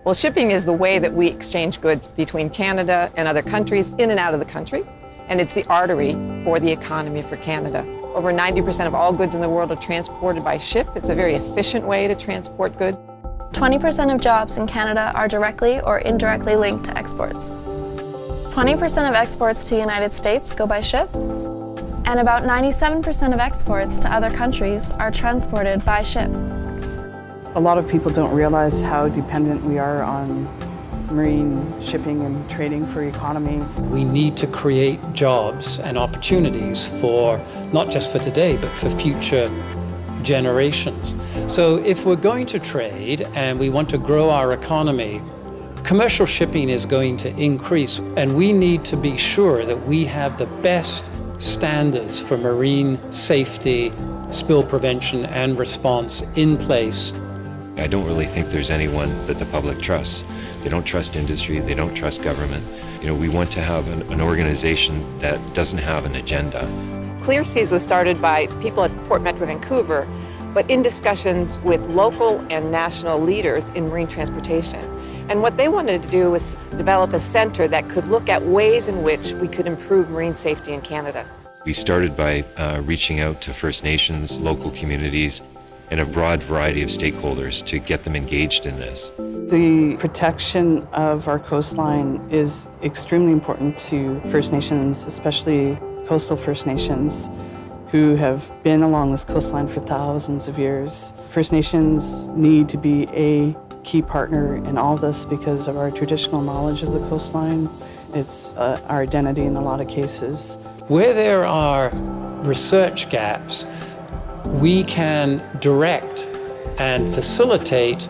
Well, shipping is the way that we exchange goods between Canada and other countries in and out of the country, and it's the artery for the economy for Canada. Over 90% of all goods in the world are transported by ship. It's a very efficient way to transport goods. 20% of jobs in Canada are directly or indirectly linked to exports. 20% of exports to the United States go by ship, and about 97% of exports to other countries are transported by ship. A lot of people don't realize how dependent we are on marine shipping and trading for economy. We need to create jobs and opportunities for, not just for today, but for future generations. So if we're going to trade and we want to grow our economy, commercial shipping is going to increase, and we need to be sure that we have the best standards for marine safety, spill prevention and response in place. I don't really think there's anyone that the public trusts. They don't trust industry, they don't trust government. We want to have an organization that doesn't have an agenda. Clear Seas was started by people at Port Metro Vancouver, but in discussions with local and national leaders in marine transportation. And what they wanted to do was develop a center that could look at ways in which we could improve marine safety in Canada. We started by reaching out to First Nations, local communities, and a broad variety of stakeholders to get them engaged in this. The protection of our coastline is extremely important to First Nations, especially coastal First Nations, who have been along this coastline for thousands of years. First Nations need to be a key partner in all this because of our traditional knowledge of the coastline. It's our identity in a lot of cases. Where there are research gaps, we can direct and facilitate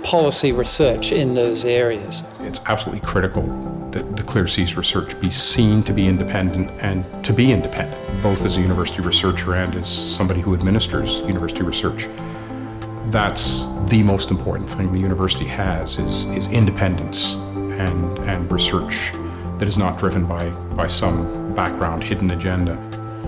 policy research in those areas. It's absolutely critical that the Clear Seas research be seen to be independent and to be independent, both as a university researcher and as somebody who administers university research. That's the most important thing the university has is independence and research that is not driven by some background hidden agenda.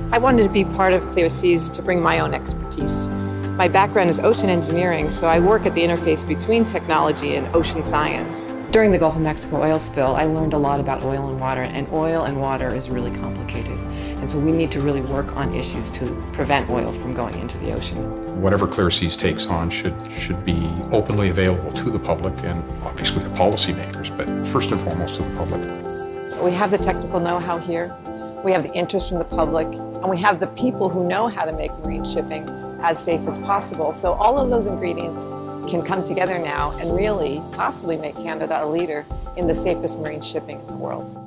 I wanted to be part of Clear Seas to bring my own expertise. My background is ocean engineering, so I work at the interface between technology and ocean science. During the Gulf of Mexico oil spill, I learned a lot about oil and water is really complicated. And so we need to really work on issues to prevent oil from going into the ocean. Whatever Clear Seas takes on should be openly available to the public and obviously the policymakers, but first and foremost to the public. We have the technical know-how here, we have the interest from the public, and we have the people who know how to make marine shipping as safe as possible. So all of those ingredients can come together now and really possibly make Canada a leader in the safest marine shipping in the world.